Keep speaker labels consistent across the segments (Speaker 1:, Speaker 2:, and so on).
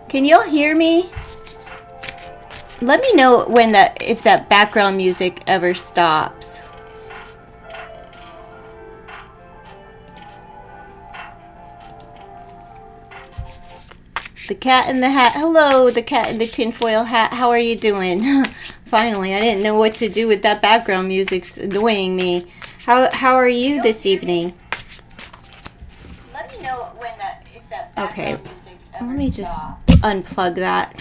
Speaker 1: Can y'all hear me? Let me know when if that background music ever stops. The cat in the hat. Hello, the cat in the tinfoil hat. How are you doing? Finally, I didn't know what to do with that background music's annoying me. How are you this evening? Let me know when if that background music ever Let me just unplug that.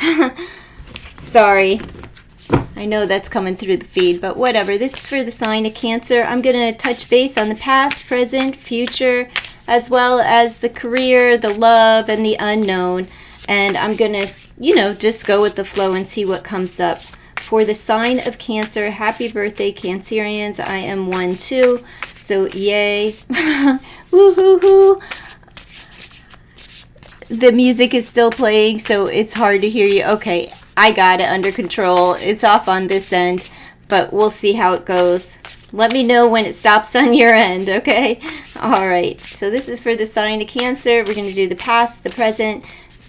Speaker 1: Sorry. I know that's coming through the feed, but whatever. This is for the sign of Cancer. I'm going to touch base on the past, present, future, as well as the career, the love, and the unknown. And I'm going to, just go with the flow and see what comes up. For the sign of Cancer, happy birthday, Cancerians. I am 1 too. So, yay. Woo-hoo-hoo. The music is still playing, so it's hard to hear you. Okay, I got it under control. It's off on this end, but we'll see how it goes. Let me know when it stops on your end, okay? All right, so this is for the sign of Cancer. We're going to do the past, the present,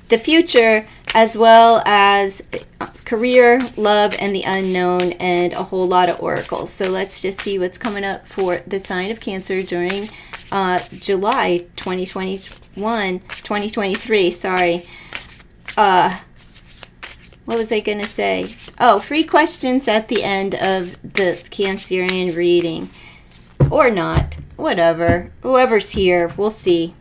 Speaker 1: the future, as well as career, love, and the unknown, and a whole lot of oracles. So let's just see what's coming up for the sign of Cancer during July 2023, sorry. What was I going to say? Oh, free questions at the end of the Cancerian reading. Or not. Whatever. Whoever's here, we'll see.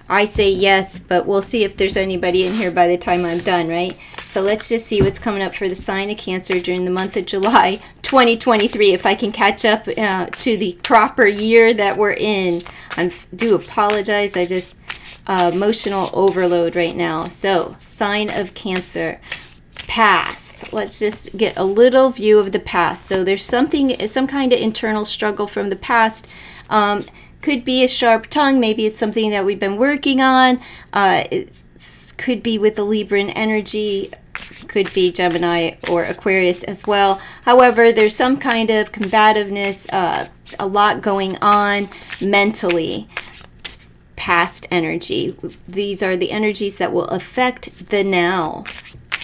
Speaker 1: I say yes, but we'll see if there's anybody in here by the time I'm done, right? So let's just see what's coming up for the sign of Cancer during the month of July 2023. If I can catch up to the proper year that we're in. I do apologize. I just emotional overload right now. So sign of Cancer, past. Let's just get a little view of the past. So there's some kind of internal struggle from the past. Could be a sharp tongue. Maybe it's something that we've been working on. It could be with the Libran energy. Could be Gemini or Aquarius as well. However, there's some kind of combativeness, a lot going on mentally. Past energy. These are the energies that will affect the now.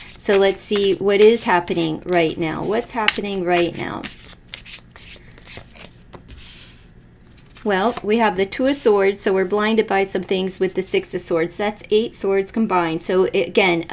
Speaker 1: So let's see what is happening right now. What's happening right now? Well, we have the Two of Swords, so we're blinded by some things with the Six of Swords. That's 8 swords combined. So again,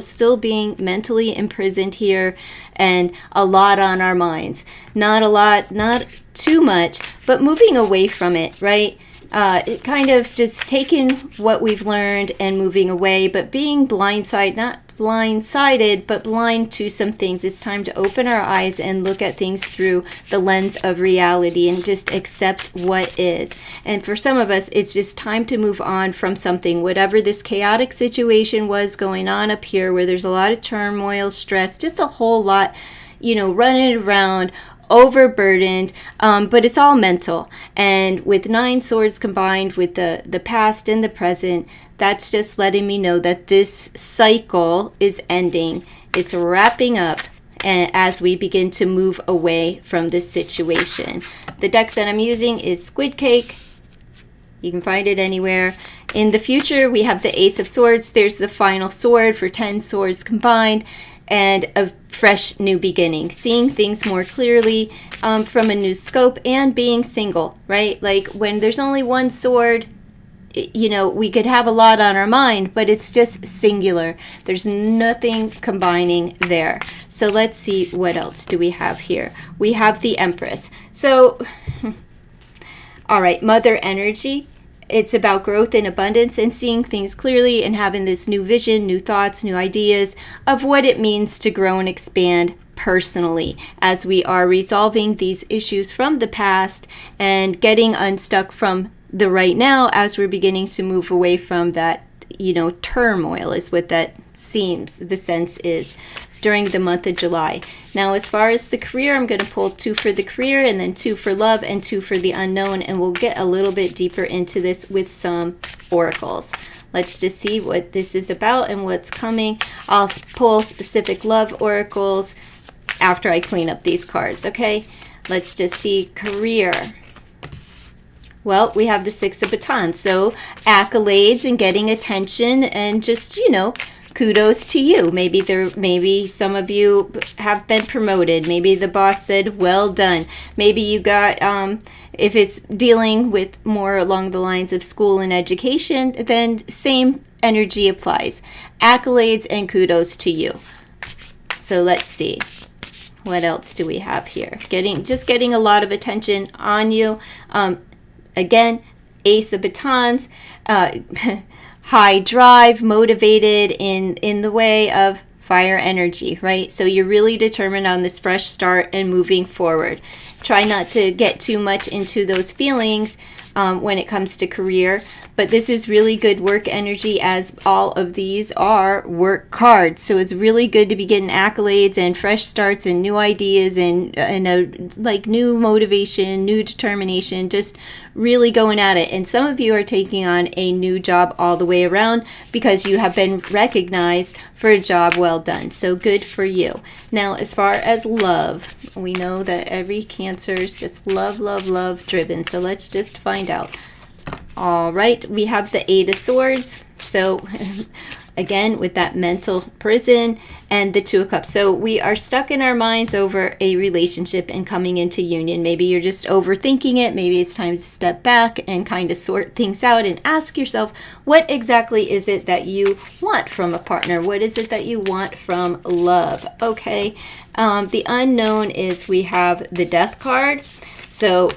Speaker 1: still being mentally imprisoned here, and a lot on our minds. Not a lot, not too much, but moving away from it, right? It kind of just taking what we've learned and moving away, but being blindsided, not blindsided, but blind to some things. It's time to open our eyes and look at things through the lens of reality and just accept what is. And for some of us, it's just time to move on from something, whatever this chaotic situation was going on up here, where there's a lot of turmoil, stress, just a whole lot, running around, overburdened, but it's all mental. And with 9 swords combined with the past and the present, that's just letting me know that this cycle is ending. It's wrapping up, and as we begin to move away from this situation. The deck that I'm using is Squid Cake. You can find it anywhere. In the future, we have the Ace of Swords. There's the final sword for 10 swords combined, and a fresh new beginning, seeing things more clearly from a new scope, and being single, right? Like when there's only one sword, we could have a lot on our mind, but it's just singular. There's nothing combining there. So let's see, what else do we have here? We have the Empress. So, all right, Mother energy. It's about growth and abundance and seeing things clearly and having this new vision, new thoughts, new ideas of what it means to grow and expand personally as we are resolving these issues from the past and getting unstuck from the right now as we're beginning to move away from that, turmoil is what that seems, the sense is, during the month of July. Now, as far as the career, I'm going to pull 2 for the career and then 2 for love and 2 for the unknown, and we'll get a little bit deeper into this with some oracles. Let's just see what this is about and what's coming. I'll pull specific love oracles after I clean up these cards, okay? Let's just see career. Well, we have the Six of Batons. So accolades and getting attention and just, you know, kudos to you. Maybe some of you have been promoted. Maybe the boss said, well done. Maybe you got, if it's dealing with more along the lines of school and education, then same energy applies. Accolades and kudos to you. So let's see. What else do we have here? Just getting a lot of attention on you. Again, Ace of Batons. High drive, motivated in the way of fire energy, right? So you're really determined on this fresh start and moving forward. Try not to get too much into those feelings when it comes to career, but this is really good work energy, as all of these are work cards. So it's really good to be getting accolades and fresh starts and new ideas and like new motivation, new determination, just really going at it. And some of you are taking on a new job all the way around because you have been recognized for a job well done. So good for you. Now, as far as love, we know that every Cancer is just love, love, love driven. So let's just find out. All right, we have the Eight of Swords. So again, with that mental prison, and the Two of Cups. So we are stuck in our minds over a relationship and coming into union. Maybe you're just overthinking it. Maybe it's time to step back and kind of sort things out and ask yourself, what exactly is it that you want from a partner? What is it that you want from love? Okay, the unknown is we have the Death card. So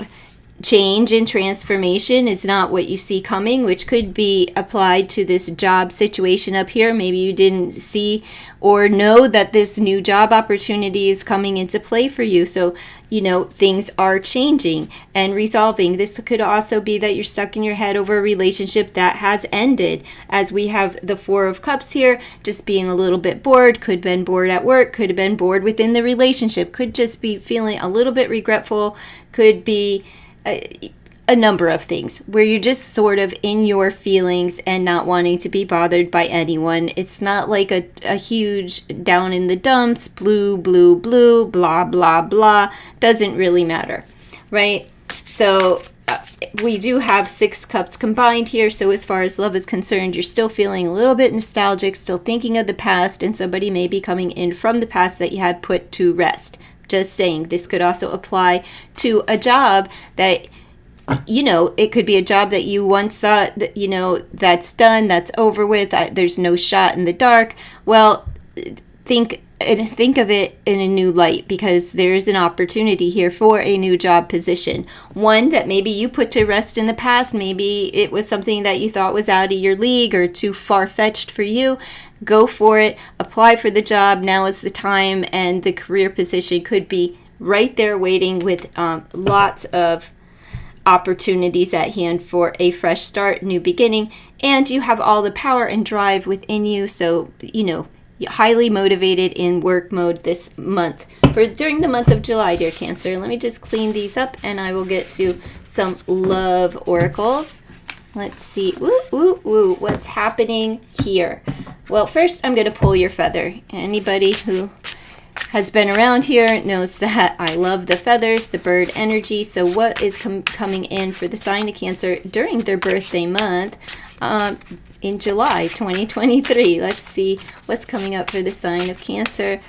Speaker 1: change and transformation is not what you see coming, which could be applied to this job situation up here. Maybe you didn't see or know that this new job opportunity is coming into play for you. So, you know, things are changing and resolving. This could also be that you're stuck in your head over a relationship that has ended, as we have the Four of Cups here, just being a little bit bored. Could have been bored at work, could have been bored within the relationship, could just be feeling a little bit regretful, could be a number of things where you're just sort of in your feelings and not wanting to be bothered by anyone. It's not like a huge down in the dumps, blue, blue, blue, blah, blah, blah. Doesn't really matter, right? So we do have Six Cups combined here. So as far as love is concerned, you're still feeling a little bit nostalgic, still thinking of the past, and somebody may be coming in from the past that you had put to rest. Just saying, this could also apply to a job that, you know, it could be a job that you once thought that, you know, that's done, that's over with, there's no shot in the dark. Well, think of it in a new light, because there's an opportunity here for a new job position. One that maybe you put to rest in the past. Maybe it was something that you thought was out of your league or too far-fetched for you. Go for it. Apply for the job. Now is the time, and the career position could be right there waiting with lots of opportunities at hand for a fresh start, new beginning, and you have all the power and drive within you. So, you know, you're highly motivated in work mode this month. During the month of July, dear Cancer. Let me just clean these up and I will get to some love oracles. Let's see. What's happening here? Well, first I'm going to pull your feather. Anybody who has been around here knows that I love the feathers, the bird energy. So what is coming in for the sign of Cancer during their birthday month in July 2023? Let's see what's coming up for the sign of Cancer.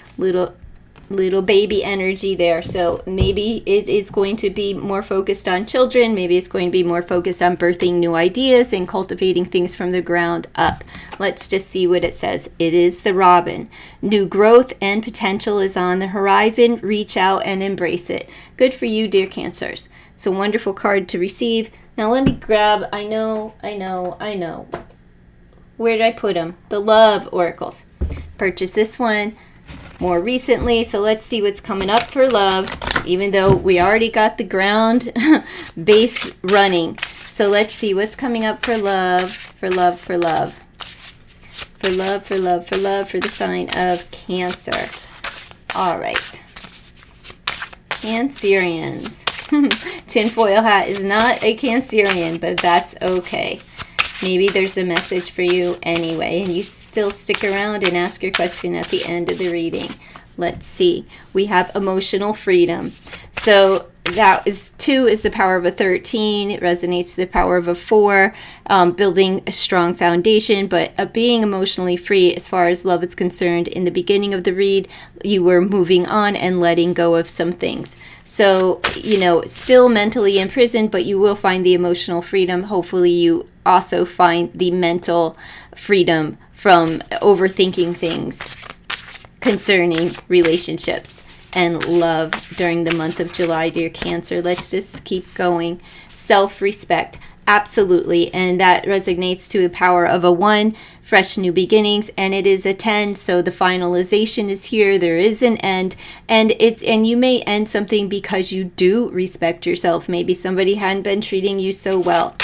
Speaker 1: Little baby energy there. So maybe it is going to be more focused on children. Maybe it's going to be more focused on birthing new ideas and cultivating things from the ground up. Let's just see what it says. It is the Robin. New growth and potential is on the horizon. Reach out and embrace it. Good for you, dear Cancers. It's a wonderful card to receive. Now let me grab, I know. Where did I put them? The love oracles. Purchase this one more recently, so let's see what's coming up for love, even though we already got the ground base running. So let's see what's coming up for love, for the sign of Cancer. All right, Cancerians. Tinfoil hat is not a Cancerian, but that's okay. Maybe there's a message for you anyway, and you still stick around and ask your question at the end of the reading. Let's see. We have emotional freedom. So that is 2 is the power of a 13. It resonates to the power of a 4, building a strong foundation, but being emotionally free as far as love is concerned. In the beginning of the read, you were moving on and letting go of some things. So, still mentally imprisoned, but you will find the emotional freedom. Hopefully you also find the mental freedom from overthinking things concerning relationships and love during the month of July, dear Cancer. Let's just keep going. Self-respect, absolutely, and that resonates to the power of a 1, fresh new beginnings, and it is a 10, so the finalization is here. There is an end, and you may end something because you do respect yourself. Maybe somebody hadn't been treating you so well,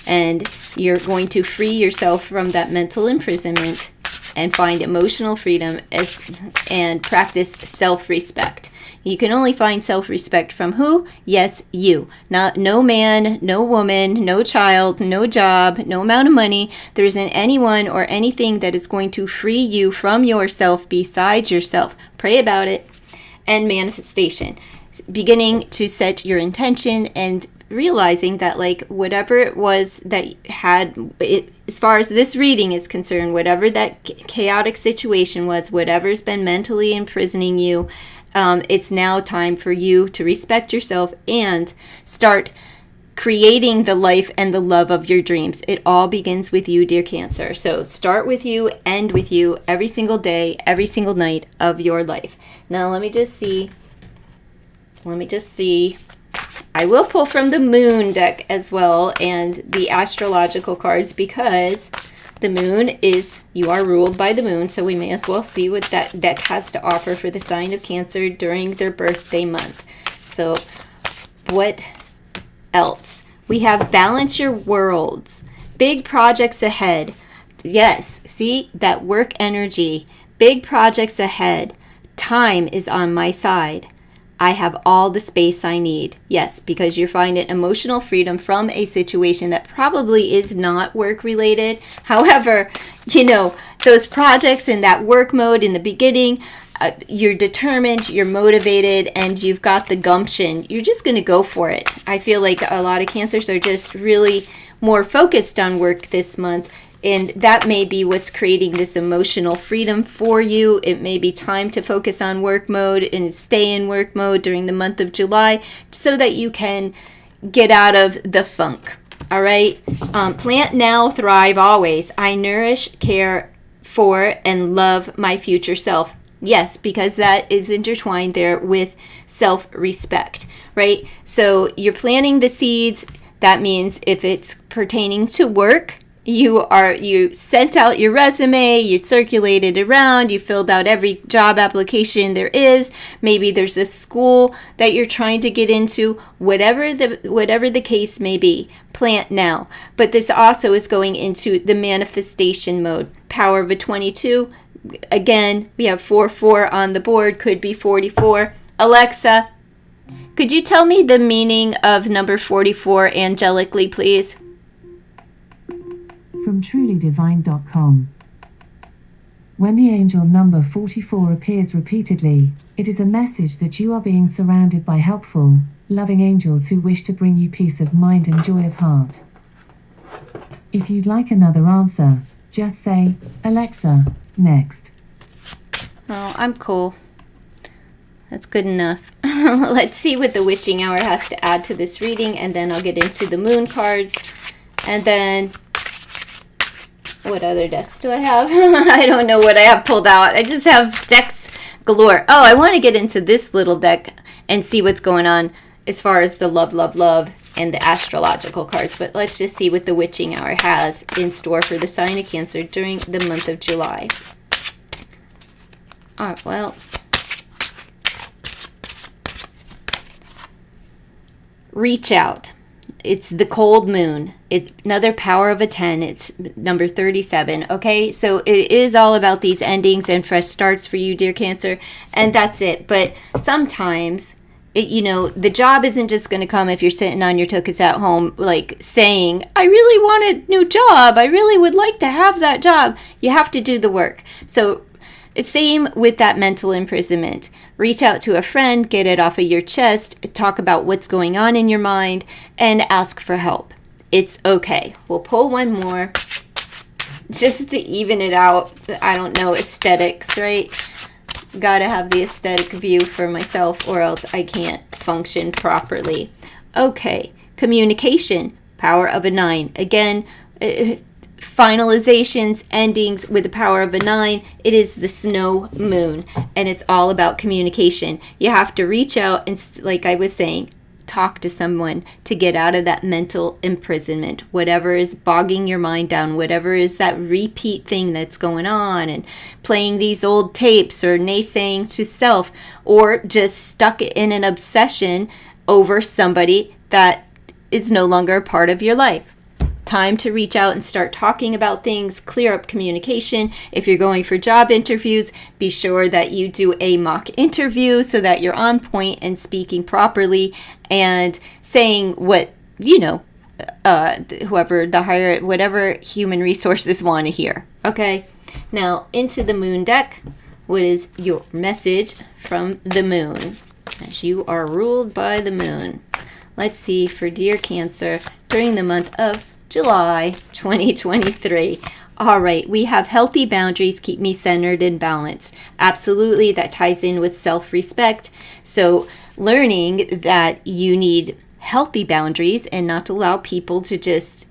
Speaker 1: and you're going to free yourself from that mental imprisonment and find emotional freedom and practice self-respect. You can only find self-respect from who? Yes, you. No man, no woman, no child, no job, no amount of money. There isn't anyone or anything that is going to free you from yourself besides yourself. Pray about it. And manifestation. Beginning to set your intention and realizing that, like, whatever it was that you had, as far as this reading is concerned, whatever that chaotic situation was, whatever's been mentally imprisoning you, it's now time for you to respect yourself and start creating the life and the love of your dreams. It all begins with you, dear Cancer. So start with you, end with you, every single day, every single night of your life. Now let me just see. I will pull from the moon deck as well and the astrological cards, because the moon is, you are ruled by the moon, so we may as well see what that deck has to offer for the sign of Cancer during their birthday month. So what else? We have balance your worlds, big projects ahead. Yes, see that work energy, big projects ahead. Time is on my side. I have all the space I need. Yes, because you're finding emotional freedom from a situation that probably is not work related. However, those projects in that work mode in the beginning, you're determined, you're motivated, and you've got the gumption. You're just going to go for it. I feel like a lot of Cancers are just really more focused on work this month. And that may be what's creating this emotional freedom for you. It may be time to focus on work mode and stay in work mode during the month of July so that you can get out of the funk. All right? Plant now, thrive always. I nourish, care for, and love my future self. Yes, because that is intertwined there with self-respect, right? So you're planting the seeds. That means if it's pertaining to work, you sent out your resume, you circulated around, you filled out every job application there is. Maybe there's a school that you're trying to get into, whatever the case may be. Plant now. But this also is going into the manifestation mode. Power of a 22. Again, we have 4-4 on the board, could be 44. Alexa, could you tell me the meaning of number 44 angelically, please?
Speaker 2: From trulydivine.com. When the angel number 44 appears repeatedly, it is a message that you are being surrounded by helpful, loving angels who wish to bring you peace of mind and joy of heart. If you'd like another answer, just say, Alexa, next.
Speaker 1: Oh, I'm cool. That's good enough. Let's see what the witching hour has to add to this reading, and then I'll get into the moon cards. And then, what other decks do I have? I don't know what I have pulled out. I just have decks galore. Oh, I want to get into this little deck and see what's going on as far as the love, love, love and the astrological cards. But let's just see what the witching hour has in store for the sign of Cancer during the month of July. All right, well, reach out. It's the cold moon. It's another power of a 10. It's number 37. Okay, so it is all about these endings and fresh starts for you, dear Cancer, and that's it. But sometimes, the job isn't just going to come if you're sitting on your tuchus at home, like saying, I really want a new job. I really would like to have that job. You have to do the work. So same with that mental imprisonment. reach out to a friend, get it off of your chest, talk about what's going on in your mind, and ask for help. It's okay. We'll pull one more just to even it out. I don't know, aesthetics, right? Gotta have the aesthetic view for myself or else I can't function properly. Okay, communication, power of a 9. Again, finalizations, endings with the power of a 9. It is the snow moon, and it's all about communication. You have to reach out and, like I was saying, talk to someone to get out of that mental imprisonment, whatever is bogging your mind down, whatever is that repeat thing that's going on, and playing these old tapes or naysaying to self, or just stuck in an obsession over somebody that is no longer a part of your life. Time to reach out and start talking about things, clear up communication. If you're going for job interviews, be sure that you do a mock interview so that you're on point and speaking properly and saying what, whoever the higher, whatever human resources want to hear. Okay, now into the moon deck. What is your message from the moon? As you are ruled by the moon. Let's see for dear Cancer during the month of July 2023. All right, we have healthy boundaries keep me centered and balanced. Absolutely, that ties in with self-respect. So learning that you need healthy boundaries and not to allow people to just,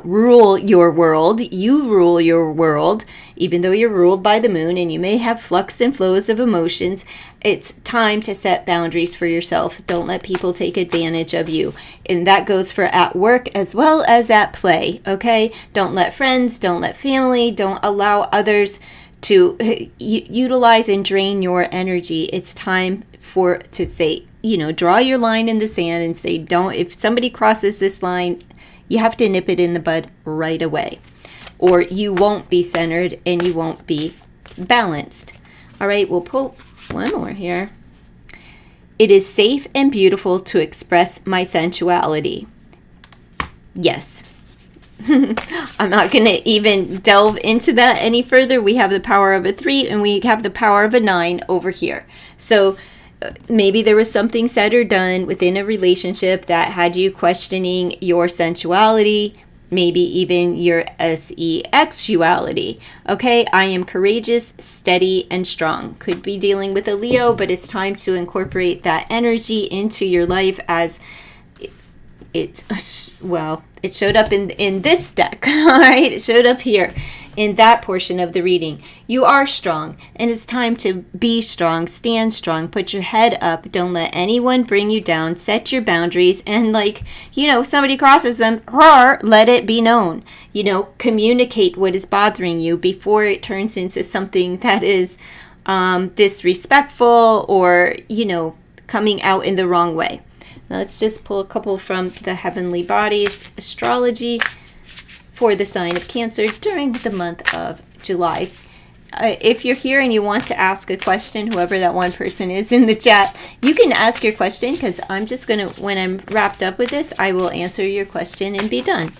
Speaker 1: rule your world. You rule your world, even though you're ruled by the moon and you may have flux and flows of emotions. It's time to set boundaries for yourself. Don't let people take advantage of you. And that goes for at work as well as at play, okay? Don't let friends, don't let family, don't allow others to utilize and drain your energy. It's time to say, draw your line in the sand and say, if somebody crosses this line, you have to nip it in the bud right away, or you won't be centered and you won't be balanced. All right, we'll pull one more here. It is safe and beautiful to express my sensuality. Yes. I'm not going to even delve into that any further. We have the power of a 3 and we have the power of a 9 over here. So maybe there was something said or done within a relationship that had you questioning your sensuality, maybe even your sexuality. Okay, I am courageous, steady, and strong. Could be dealing with a Leo, but it's time to incorporate that energy into your life as it showed up in this deck. All right, it showed up here in that portion of the reading. You are strong, and it's time to be strong, stand strong, put your head up, don't let anyone bring you down, set your boundaries, and somebody crosses them, let it be known. Communicate what is bothering you before it turns into something that is disrespectful or, coming out in the wrong way. Now let's just pull a couple from the Heavenly Bodies astrology for the sign of Cancer during the month of July. If you're here and you want to ask a question, whoever that one person is in the chat, you can ask your question, because I'm just going to, when I'm wrapped up with this, I will answer your question and be done.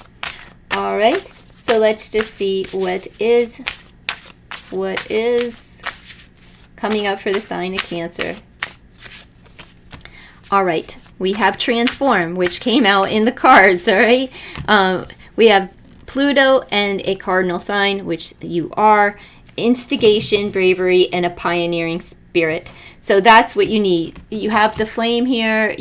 Speaker 1: All right, so let's just see what is coming up for the sign of Cancer. All right, we have Transform, which came out in the cards, all right? We have Pluto and a cardinal sign, which you are, instigation, bravery, and a pioneering spirit. So that's what you need. You have the flame here,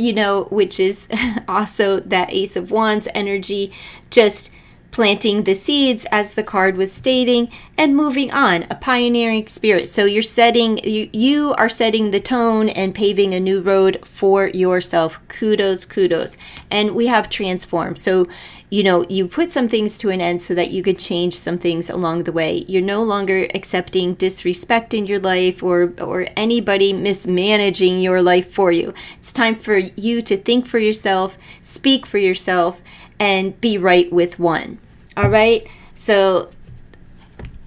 Speaker 1: which is also that Ace of Wands energy, just planting the seeds, as the card was stating, and moving on, a pioneering spirit. So you are setting the tone and paving a new road for yourself. Kudos. And we have Transform. So you put some things to an end so that you could change some things along the way. You're no longer accepting disrespect in your life or anybody mismanaging your life for you. It's time for you to think for yourself, speak for yourself, and be right with one. All right? So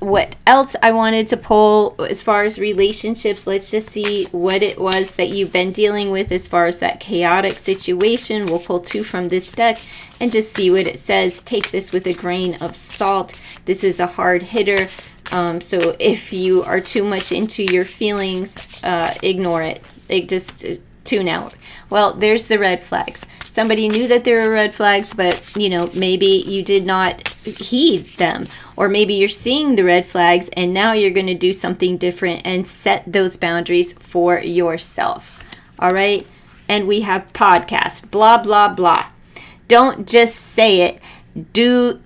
Speaker 1: what else I wanted to pull as far as relationships, let's just see what it was that you've been dealing with as far as that chaotic situation. We'll pull 2 from this deck and just see what it says. Take this with a grain of salt. This is a hard hitter. So if you are too much into your feelings, ignore it. Just tune out. Well, there's the red flags. Somebody knew that there were red flags, but, maybe you did not heed them. Or maybe you're seeing the red flags and now you're going to do something different and set those boundaries for yourself. All right? And we have podcast, blah, blah, blah. Don't just say it. Do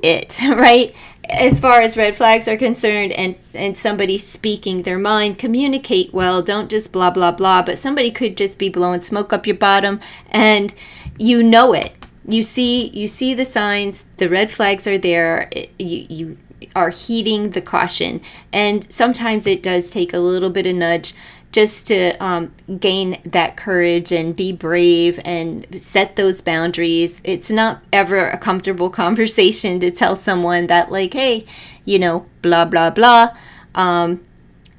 Speaker 1: it, right? As far as red flags are concerned and somebody speaking their mind, communicate well. Don't just blah, blah, blah. But somebody could just be blowing smoke up your bottom and you know it. You see the signs. The red flags are there. You are heeding the caution. And sometimes it does take a little bit of nudge just to gain that courage and be brave and set those boundaries. It's not ever a comfortable conversation to tell someone that, like, hey, blah, blah, blah,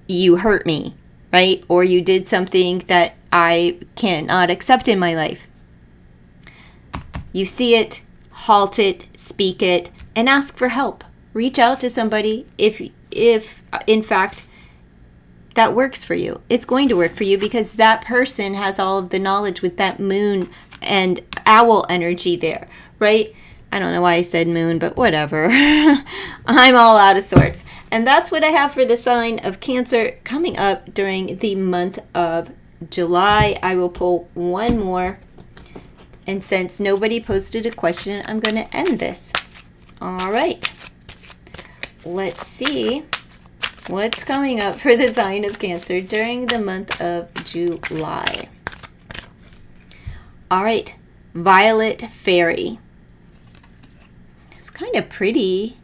Speaker 1: you hurt me, right? Or you did something that I cannot accept in my life. You see it, halt it, speak it, and ask for help. Reach out to somebody if in fact, that works for you. It's going to work for you because that person has all of the knowledge with that moon and owl energy there, right? I don't know why I said moon, but whatever. I'm all out of sorts. And that's what I have for the sign of Cancer coming up during the month of July. I will pull one more. And since nobody posted a question, I'm going to end this. All right. Let's see what's coming up for the sign of Cancer during the month of July. All right, Violet Fairy. It's kind of pretty.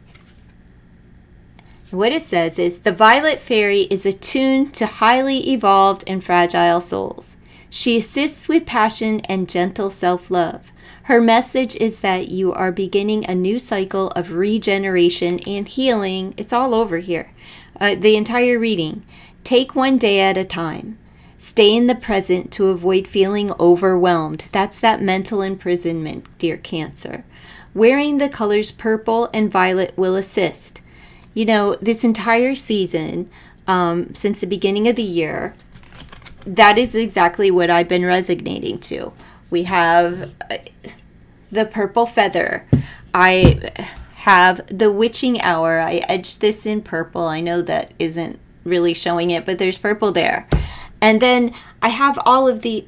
Speaker 1: What it says is, the Violet Fairy is attuned to highly evolved and fragile souls. She assists with passion and gentle self-love. Her message is that you are beginning a new cycle of regeneration and healing. It's all over here. The entire reading. Take one day at a time. Stay in the present to avoid feeling overwhelmed. That's that mental imprisonment, dear Cancer. Wearing the colors purple and violet will assist. This entire season, since the beginning of the year, that is exactly what I've been resonating to. We have the purple feather. I have the witching hour. I edged this in purple. I know that isn't really showing it, but there's purple there. And then I have all of the,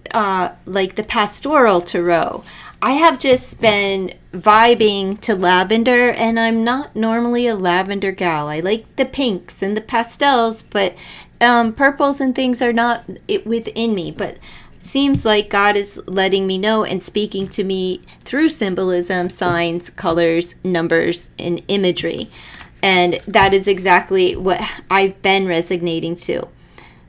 Speaker 1: like the pastoral tarot. I have just been vibing to lavender, and I'm not normally a lavender gal. I like the pinks and the pastels, but purples and things are not within me. But seems like God is letting me know and speaking to me through symbolism, signs, colors, numbers, and imagery. And that is exactly what I've been resonating to.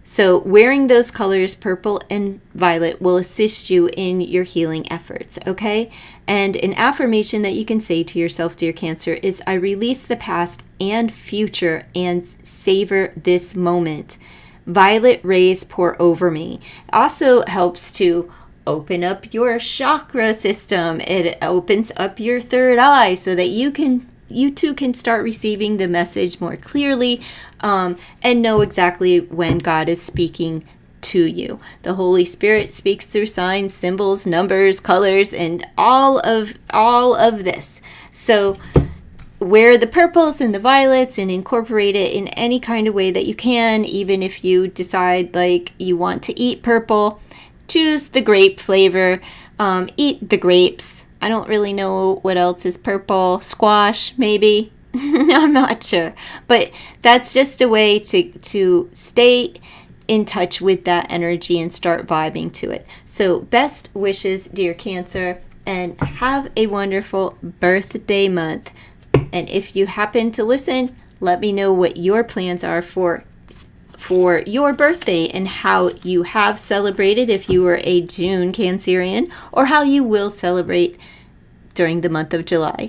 Speaker 1: So wearing those colors, purple and violet, will assist you in your healing efforts, okay? And an affirmation that you can say to yourself, dear Cancer, is, I release the past and future and savor this moment. Violet rays pour over me. Also helps to open up your chakra system. It opens up your third eye so that you too can start receiving the message more clearly, and know exactly when God is speaking to you. The Holy Spirit speaks through signs, symbols, numbers, colors, and all of this. So wear the purples and the violets and incorporate it in any kind of way that you can. Even if you decide like you want to eat purple, choose the grape flavor, eat the grapes. I don't really know what else is purple. Squash, maybe. I'm not sure. But that's just a way to stay in touch with that energy and start vibing to it. So best wishes, dear Cancer, and have a wonderful birthday month. And if you happen to listen, let me know what your plans are for your birthday and how you have celebrated if you were a June Cancerian, or how you will celebrate during the month of July.